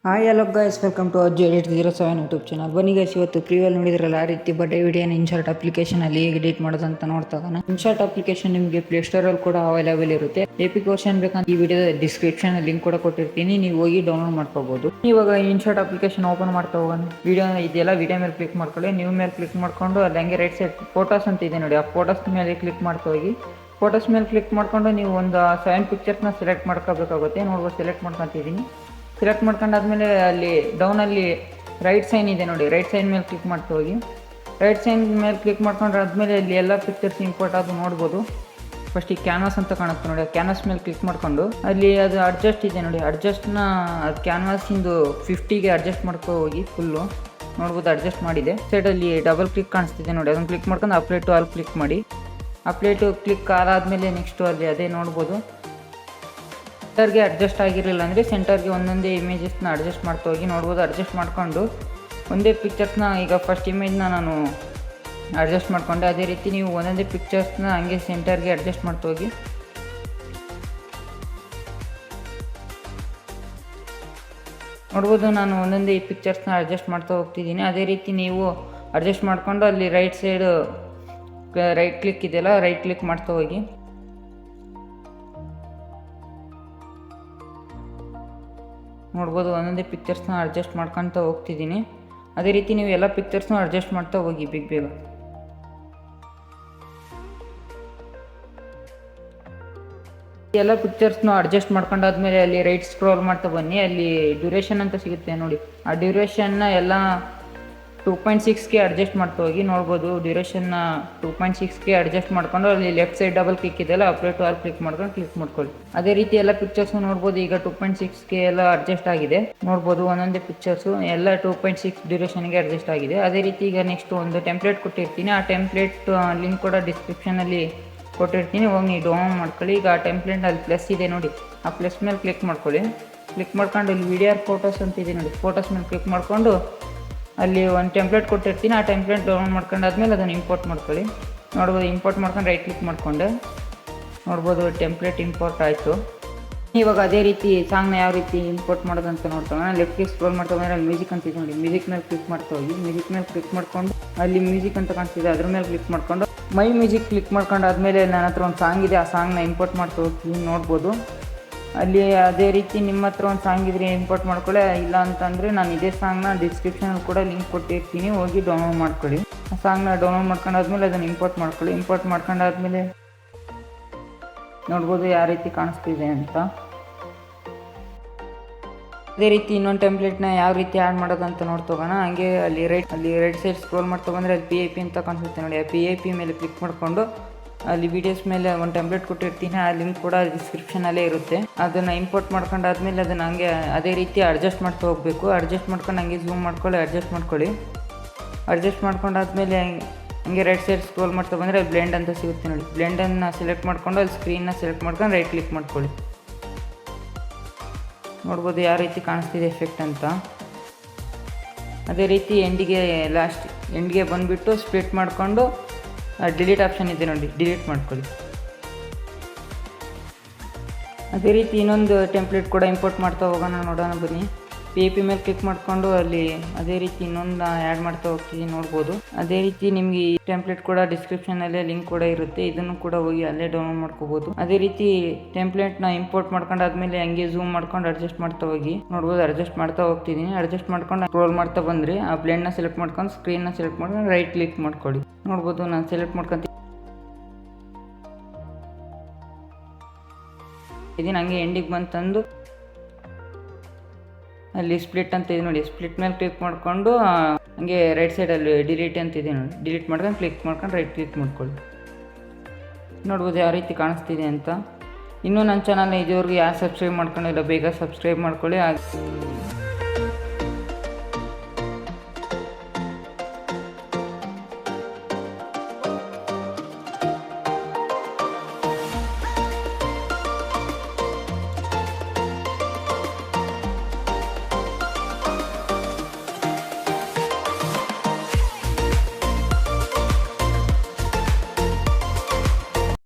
Hi hello guys, welcome to Ajju edit 07 YouTube channel. ಬನ್ನಿ guys, ಇವತ್ತು ಪ್ರಿವ್ಯೂಲ್ ನೋಡಿದ್ರಲ್ಲ ಆ ರೀತಿ ಬಡ್ಡೆ ವಿಡಿಯೋನ ಇನ್ಶಾರ್ಟ್ ಅಪ್ಲಿಕೇಶನಲ್ಲಿ ಹೇಗೆ ಎಡಿಟ್ ಮಾಡೋದಂತ ನೋಡ್ತಾ ಹೋಗೋಣ. ಇನ್ಶಾರ್ಟ್ ಅಪ್ಲಿಕೇಶನ್ ನಿಮಗೆ ಪ್ಲೇಸ್ಟೋರಲ್ಲಿ ಕೂಡ ಅವೈಲೇಬಲ್ ಇರುತ್ತೆ. ಎಪಿಕ್ ವರ್ಷನ್ ಬೇಕಂತ ಈ ವಿಡಿಯೋದ ಡಿಸ್ಕ್ರಿಪ್ಷನ್ ಲಿಂಕ್ ಕೂಡ ಕೊಟ್ಟಿರ್ತೀನಿ, ನೀವು ಹೋಗಿ ಡೌನ್ಲೋಡ್ ಮಾಡ್ಕೋಬಹುದು. ಇವಾಗ ಇನ್ಶಾರ್ಟ್ ಅಪ್ಲಿಕೇಶನ್ ಓಪನ್ ಮಾಡ್ತಾ ಹೋಗೋಣ. ವಿಡಿಯೋ ಇದೆಯಲ್ಲ, ವಿಡಿಯೋ ಮೇಲೆ ಕ್ಲಿಕ್ ಮಾಡ್ಕೊಳ್ಳಿ. ನೀವು ಮೇಲೆ ಕ್ಲಿಕ್ ಮಾಡ್ಕೊಂಡು ಅಲ್ಲಿ ಹಂಗೆ ರೈಟ್ ಸೈಡ್ ಫೋಟೋಸ್ ಅಂತ ಇದೆ ನೋಡಿ, ಆ ಫೋಟೋಸ್ ಮೇಲೆ ಕ್ಲಿಕ್ ಮಾಡ್ತಾ ಹೋಗಿ. ಫೋಟೋಸ್ ಮೇಲೆ ಕ್ಲಿಕ್ ಮಾಡ್ಕೊಂಡು ನೀವು ಒಂದು 7 ಪಿಕ್ಚರ್ಸ್ನ ಸೆಲೆಕ್ಟ್ ಮಾಡ್ಕೋಬೇಕಾಗುತ್ತೆ. ನೋಡ್ಬೋದು ಸೆಲೆಕ್ಟ್ ಮಾಡ್ಕೊತಿದ್ದೀನಿ. ಸೆಲೆಕ್ಟ್ ಮಾಡ್ಕೊಂಡಾದ್ಮೇಲೆ ಅಲ್ಲಿ ಡೌನಲ್ಲಿ ರೈಟ್ ಸೈನ್ ಇದೆ ನೋಡಿ, ರೈಟ್ ಸೈನ್ ಮೇಲೆ ಕ್ಲಿಕ್ ಮಾಡ್ತಾ ಹೋಗಿ. ರೈಟ್ ಸೈನ್ ಮೇಲೆ ಕ್ಲಿಕ್ ಮಾಡ್ಕೊಂಡ್ರೆ ಆದಮೇಲೆ ಅಲ್ಲಿ ಎಲ್ಲ ಪಿಕ್ಚರ್ಸ್ ಇಂಪೋರ್ಟ್ ಅದು ನೋಡ್ಬೋದು. ಫಸ್ಟ್ ಈ ಕ್ಯಾನ್ವಾಸ್ ಅಂತ ಕಾಣುತ್ತೆ ನೋಡಿ, ಆ ಕ್ಯಾನ್ವಾಸ್ ಮೇಲೆ ಕ್ಲಿಕ್ ಮಾಡ್ಕೊಂಡು ಅಲ್ಲಿ ಅದು ಅಡ್ಜಸ್ಟ್ ಇದೆ ನೋಡಿ, ಅಡ್ಜಸ್ಟ್ನ ಅದು ಕ್ಯಾನ್ವಾಸಿಂದು 50ಗೆ ಅಡ್ಜಸ್ಟ್ ಮಾಡ್ಕೊ ಹೋಗಿ. ಫುಲ್ಲು ನೋಡ್ಬೋದು ಅಡ್ಜಸ್ಟ್ ಮಾಡಿದೆ. ಸೈಡಲ್ಲಿ ಡಬಲ್ ಕ್ಲಿಕ್ ಕಾಣಿಸ್ತಿದೆ ನೋಡಿ, ಅದನ್ನು ಕ್ಲಿಕ್ ಮಾಡ್ಕೊಂಡು ಅಪ್ಲೈ ಟು ಆಲ್ ಕ್ಲಿಕ್ ಮಾಡಿ. ಅಪ್ಲೈ ಟು ಕ್ಲಿಕ್ ಆದಾದಮೇಲೆ ನೆಕ್ಸ್ಟು ಅಲ್ಲಿ ಅದೇ ನೋಡ್ಬೋದು. ಸೆಂಟರ್ಗೆ ಅಡ್ಜಸ್ಟ್ ಆಗಿರಲಿಲ್ಲ ಅಂದರೆ ಸೆಂಟರ್ಗೆ ಒಂದೊಂದೇ ಇಮೇಜಸ್ನ ಅಡ್ಜಸ್ಟ್ ಮಾಡ್ತಾ ಹೋಗಿ. ನೋಡ್ಬೋದು ಅಡ್ಜಸ್ಟ್ ಮಾಡಿಕೊಂಡು ಒಂದೇ ಪಿಕ್ಚರ್ಸ್ನ, ಈಗ ಫಸ್ಟ್ ಇಮೇಜ್ನ ನಾನು ಅಡ್ಜಸ್ಟ್ ಮಾಡಿಕೊಂಡೆ, ಅದೇ ರೀತಿ ನೀವು ಒಂದೊಂದೇ ಪಿಕ್ಚರ್ಸ್ನ ಹಂಗೆ ಸೆಂಟರ್ಗೆ ಅಡ್ಜಸ್ಟ್ ಮಾಡ್ತಾ ಹೋಗಿ. ನೋಡ್ಬೋದು ನಾನು ಒಂದೊಂದೇ ಈ ಪಿಕ್ಚರ್ಸ್ನ ಅಡ್ಜಸ್ಟ್ ಮಾಡ್ತಾ ಹೋಗ್ತಿದ್ದೀನಿ. ಅದೇ ರೀತಿ ನೀವು ಅಡ್ಜಸ್ಟ್ ಮಾಡಿಕೊಂಡು ಅಲ್ಲಿ ರೈಟ್ ಸೈಡು ರೈಟ್ ಕ್ಲಿಕ್ ಇದೆಯಲ್ಲ, ರೈಟ್ ಕ್ಲಿಕ್ ಮಾಡ್ತಾ ಹೋಗಿ. ನೋಡ್ಬೋದು ಒಂದೊಂದೇ ಪಿಕ್ಚರ್ಸ್ನ ಅಡ್ಜಸ್ಟ್ ಮಾಡ್ಕೊತ ಹೋಗ್ತಿದ್ದೀನಿ. ಅದೇ ರೀತಿ ನೀವು ಎಲ್ಲ ಪಿಕ್ಚರ್ಸ್ನ ಅಡ್ಜಸ್ಟ್ ಮಾಡ್ತಾ ಹೋಗಿ ಬೇಗ. ಎಲ್ಲ ಪಿಕ್ಚರ್ಸ್ನ ಅಡ್ಜಸ್ಟ್ ಮಾಡ್ಕೊಂಡಾದ್ಮೇಲೆ ಅಲ್ಲಿ ರೈಟ್ ಸ್ಕ್ರೋಲ್ ಮಾಡ್ತಾ ಬನ್ನಿ. ಅಲ್ಲಿ ಡ್ಯೂರೇಷನ್ ಅಂತ ಸಿಗುತ್ತೆ ನೋಡಿ, ಆ ಡ್ಯೂರೇಷನ್ನ ಎಲ್ಲ 2.6ಗೆ ಅಡ್ಜಸ್ಟ್ ಮಾಡ್ತಾ ಹೋಗಿ. ನೋಡ್ಬೋದು ಡ್ಯೂರೇಷನ್ನ 2.6ಗೆ ಅಡ್ಜಸ್ಟ್ ಮಾಡ್ಕೊಂಡು ಅಲ್ಲಿ ಲೆಫ್ಟ್ ಸೈಡ್ ಡಬಲ್ ಕ್ಲಿಕ್ ಇದೆಯಲ್ಲ, ಅಪ್ಲೈ ಟು ಆಲ್ ಕ್ಲಿಕ್ ಮಾಡ್ಕೊಳ್ಳಿ. ಅದೇ ರೀತಿ ಎಲ್ಲ ಪಿಕ್ಚರ್ಸ್ ನೋಡ್ಬೋದು ಈಗ 2.6ಗೆ ಎಲ್ಲ ಅಡ್ಜಸ್ಟ್ ಆಗಿದೆ. ನೋಡ್ಬೋದು ಒಂದೊಂದೇ ಪಿಕ್ಚರ್ಸು ಎಲ್ಲ 2.6 ಡ್ಯೂರೇಷನ್ಗೆ ಅಡ್ಜಸ್ಟ್ ಆಗಿದೆ. ಅದೇ ರೀತಿ ಈಗ ನೆಕ್ಸ್ಟ್ ಒಂದು ಟೆಂಪ್ಲೇಟ್ ಕೊಟ್ಟಿರ್ತೀನಿ, ಆ ಟೆಂಪ್ಲೇಟ್ ಲಿಂಕ್ ಕೂಡ ಡಿಸ್ಕ್ರಿಪ್ಷನಲ್ಲಿ ಕೊಟ್ಟಿರ್ತೀನಿ, ಹೋಗಿ ನೀವು ಡೌನ್ಲೋಡ್ ಮಾಡ್ಕೊಳ್ಳಿ. ಈಗ ಆ ಟೆಂಪ್ಲೇಟ್ ಅಲ್ಲಿ ಪ್ಲಸ್ ಇದೆ ನೋಡಿ, ಆ ಪ್ಲಸ್ ಮೇಲೆ ಕ್ಲಿಕ್ ಮಾಡ್ಕೊಳ್ಳಿ. ಕ್ಲಿಕ್ ಮಾಡ್ಕೊಂಡು ಇಲ್ಲಿ ವಿಡಿಯೋ ಫೋಟೋಸ್ ಅಂತ ಇದೆ ನೋಡಿ, ಫೋಟೋಸ್ ಮೇಲೆ ಕ್ಲಿಕ್ ಮಾಡಿಕೊಂಡು ಅಲ್ಲಿ ಒಂದು ಟೆಂಪ್ಲೇಟ್ ಕೊಟ್ಟಿರ್ತೀನಿ, ಆ ಟೆಂಪ್ಲೇಟ್ ಡೌನ್ಲೋಡ್ ಮಾಡ್ಕೊಂಡಾದ್ಮೇಲೆ ಅದನ್ನು ಇಂಪೋರ್ಟ್ ಮಾಡ್ಕೊಳ್ಳಿ. ನೋಡ್ಬೋದು ಇಂಪೋರ್ಟ್ ಮಾಡ್ಕೊಂಡು ರೈಟ್ ಕ್ಲಿಕ್ ಮಾಡಿಕೊಂಡೆ. ನೋಡ್ಬೋದು ಟೆಂಪ್ಲೇಟ್ ಇಂಪೋರ್ಟ್ ಆಯಿತು. ಇವಾಗ ಅದೇ ರೀತಿ ಸಾಂಗ್ನ ಯಾವ ರೀತಿ ಇಂಪೋರ್ಟ್ ಮಾಡೋದಂತ ನೋಡ್ತಾವೆ. ಲೆಫ್ಟಿಗೆ ಸ್ಕ್ರೋಲ್ ಮಾಡ್ತಾ ಬಂದರೆ ಅಲ್ಲಿ ಮ್ಯೂಸಿಕ್ ಅಂತಿದೆ ನೋಡಿ, ಮ್ಯೂಸಿಕ್ ಮೇಲೆ ಕ್ಲಿಕ್ ಮಾಡ್ತಾ ಹೋಗಿ. ಮ್ಯೂಸಿಕ್ ಮೇಲೆ ಕ್ಲಿಕ್ ಮಾಡ್ಕೊಂಡು ಅಲ್ಲಿ ಮ್ಯೂಸಿಕ್ ಅಂತ ಕಾಣಿಸ್ತಿದೆ, ಅದ್ರ ಮೇಲೆ ಕ್ಲಿಕ್ ಮಾಡ್ಕೊಂಡು ಮೈ ಮ್ಯೂಸಿಕ್ ಕ್ಲಿಕ್ ಮಾಡ್ಕೊಂಡು ಆದಮೇಲೆ ನನ್ನ ಹತ್ರ ಒಂದು ಸಾಂಗ್ ಇದೆ, ಆ ಸಾಂಗ್ನ ಇಂಪೋರ್ಟ್ ಮಾಡ್ತಾ ಹೋಗ್ತೀನಿ. ನೋಡ್ಬೋದು ಅಲ್ಲಿ ಅದೇ ರೀತಿ ನಿಮ್ಮ ಹತ್ರ ಒಂದು ಸಾಂಗ್ ಇದ್ರೆ ಇಂಪೋರ್ಟ್ ಮಾಡ್ಕೊಳ್ಳಿ. ಇಲ್ಲ ಅಂತಂದರೆ ನಾನು ಇದೇ ಸಾಂಗ್ನ ಡಿಸ್ಕ್ರಿಪ್ಷನಲ್ಲಿ ಕೂಡ ಲಿಂಕ್ ಕೊಟ್ಟಿರ್ತೀನಿ, ಹೋಗಿ ಡೌನ್ಲೋಡ್ ಮಾಡ್ಕೊಳ್ಳಿ. ಆ ಸಾಂಗ್ನ ಡೌನ್ಲೋಡ್ ಮಾಡ್ಕೊಂಡಾದ್ಮೇಲೆ ಅದನ್ನು ಇಂಪೋರ್ಟ್ ಮಾಡ್ಕೊಳ್ಳಿ. ಇಂಪೋರ್ಟ್ ಮಾಡ್ಕೊಂಡಾದ್ಮೇಲೆ ನೋಡ್ಬೋದು ಯಾವ ರೀತಿ ಕಾಣಿಸ್ತಿದೆ ಅಂತ. ಅದೇ ರೀತಿ ಇನ್ನೊಂದು ಟೆಂಪ್ಲೇಟ್ನ ಯಾವ ರೀತಿ ಆ್ಯಡ್ ಮಾಡೋದಂತ ನೋಡ್ತೋಗೋಣ. ಹಂಗೆ ಅಲ್ಲಿ ರೈಟ್ ಸೈಡ್ ಸ್ಕ್ರೋಲ್ ಮಾಡ್ತಾ ಬಂದರೆ ಅಲ್ಲಿ PIP ಅಂತ ಕಾಣಿಸುತ್ತೆ ನೋಡಿ, ಆ PIP ಮೇಲೆ ಕ್ಲಿಕ್ ಮಾಡಿಕೊಂಡು ಅಲ್ಲಿ ವೀಡಿಯೋಸ್ ಮೇಲೆ ಒಂದು ಟೆಂಪ್ಲೇಟ್ ಕೊಟ್ಟಿರ್ತೀನಿ, ಆ ಲಿಂಕ್ ಕೂಡ ಡಿಸ್ಕ್ರಿಪ್ಷನಲ್ಲೇ ಇರುತ್ತೆ. ಅದನ್ನು ಇಂಪೋರ್ಟ್ ಮಾಡ್ಕೊಂಡಾದ್ಮೇಲೆ ಅದನ್ನು ಹಂಗೆ ಅದೇ ರೀತಿ ಅಡ್ಜಸ್ಟ್ ಮಾಡ್ತಾ ಹೋಗಬೇಕು. ಅಡ್ಜಸ್ಟ್ ಮಾಡ್ಕೊಂಡು ಹಂಗೆ ಝೂಮ್ ಮಾಡ್ಕೊಳ್ಳಿ, ಅಡ್ಜಸ್ಟ್ ಮಾಡ್ಕೊಳ್ಳಿ. ಅಡ್ಜಸ್ಟ್ ಮಾಡ್ಕೊಂಡಾದ್ಮೇಲೆ ಹಂಗೆ ರೈಟ್ ಸೈಡ್ ಸ್ಕ್ರೋಲ್ ಮಾಡ್ತಾ ಬಂದರೆ ಅಲ್ಲಿ ಬ್ಲೆಂಡ್ ಅಂತ ಸಿಗುತ್ತೆ ನೋಡಿ, ಬ್ಲೆಂಡನ್ನು ಸೆಲೆಕ್ಟ್ ಮಾಡ್ಕೊಂಡು ಅಲ್ಲಿ ಸ್ಕ್ರೀನ್ನ ಸೆಲೆಕ್ಟ್ ಮಾಡ್ಕೊಂಡು ರೈಟ್ ಕ್ಲಿಕ್ ಮಾಡ್ಕೊಳ್ಳಿ. ನೋಡ್ಬೋದು ಯಾವ ರೀತಿ ಕಾಣಿಸ್ತಿದೆ ಎಫೆಕ್ಟ್ ಅಂತ. ಅದೇ ರೀತಿ ಎಂಡಿಗೆ ಬಂದುಬಿಟ್ಟು ಸ್ಪ್ಲಿಟ್ ಮಾಡಿಕೊಂಡು ಡಿಲೀಟ್ ಆಪ್ಷನ್ ಇದೆ ನೋಡಿ, ಡಿಲೀಟ್ ಮಾಡ್ಕೊಳ್ಳಿ. ಅದೇ ರೀತಿ ಇನ್ನೊಂದು ಟೆಂಪ್ಲೇಟ್ ಕೂಡ ಇಂಪೋರ್ಟ್ ಮಾಡ್ತಾ ಹೋಗೋಣ, ನೋಡೋಣ ಬನ್ನಿ. PIP ಮೇಲೆ ಕ್ಲಿಕ್ ಮಾಡಿಕೊಂಡು ಅಲ್ಲಿ ಅದೇ ರೀತಿ ಇನ್ನೊಂದು ಆ್ಯಡ್ ಮಾಡ್ತಾ ಹೋಗ್ತೀವಿ. ನೋಡ್ಬೋದು ಅದೇ ರೀತಿ ನಿಮಗೆ ಈ ಟೆಂಪ್ಲೇಟ್ ಕೂಡ ಡಿಸ್ಕ್ರಿಪ್ಷನಲ್ಲೇ ಲಿಂಕ್ ಕೂಡ ಇರುತ್ತೆ, ಇದನ್ನು ಕೂಡ ಹೋಗಿ ಅಲ್ಲೇ ಡೌನ್ಲೋಡ್ ಮಾಡ್ಕೋಬೋದು. ಅದೇ ರೀತಿ ಟೆಂಪ್ಲೇಟ್ನ ಇಂಪೋರ್ಟ್ ಮಾಡ್ಕೊಂಡಾದ್ಮೇಲೆ ಹಂಗೆ ಝೂಮ್ ಮಾಡ್ಕೊಂಡು ಅಡ್ಜಸ್ಟ್ ಮಾಡ್ತಾ ಹೋಗಿ. ನೋಡ್ಬೋದು ಅಡ್ಜಸ್ಟ್ ಮಾಡ್ತಾ ಹೋಗ್ತಿದ್ದೀನಿ. ಅಡ್ಜಸ್ಟ್ ಮಾಡ್ಕೊಂಡು ಸ್ಕ್ರೋಲ್ ಮಾಡ್ತಾ ಬಂದರೆ ಆ ಬ್ಲೆಂಡ್ನ ಸೆಲೆಕ್ಟ್ ಮಾಡ್ಕೊಂಡು ಸ್ಕ್ರೀನ್ನ ಸೆಲೆಕ್ಟ್ ಮಾಡ್ಕೊಂಡು ರೈಟ್ ಕ್ಲಿಕ್ ಮಾಡ್ಕೊಳ್ಳಿ. ನೋಡ್ಬೋದು ನಾನು ಸೆಲೆಕ್ಟ್ ಮಾಡ್ಕೊತೀನಿ. ಇದನ್ನು ಹಂಗೆ ಎಂಡಿಗೆ ಬಂತಂದು ಅಲ್ಲಿ ಸ್ಪ್ಲಿಟ್ ಅಂತ ಇದೆ ನೋಡಿ, ಸ್ಪ್ಲಿಟ್ ಮೇಲೆ ಕ್ಲಿಕ್ ಮಾಡಿಕೊಂಡು ಹಂಗೆ ರೈಟ್ ಸೈಡಲ್ಲಿ ಡಿಲೀಟ್ ಅಂತ ಇದೆ ನೋಡಿ, ಡಿಲೀಟ್ ಮಾಡ್ಕೊಂಡು ಕ್ಲಿಕ್ ಮಾಡ್ಕೊಂಡು ರೈಟ್ ಕ್ಲಿಕ್ ಮಾಡ್ಕೊಳ್ಳಿ. ನೋಡ್ಬೋದು ಯಾವ ರೀತಿ ಕಾಣಿಸ್ತಿದೆ ಅಂತ. ಇನ್ನೂ ನನ್ನ ಚಾನಲ್ನ ಇದುವರೆಗೂ ಯಾರು ಸಬ್ಸ್ಕ್ರೈಬ್ ಮಾಡ್ಕೊಂಡಿಲ್ಲ ಬೇಗ ಸಬ್ಸ್ಕ್ರೈಬ್ ಮಾಡ್ಕೊಳ್ಳಿ.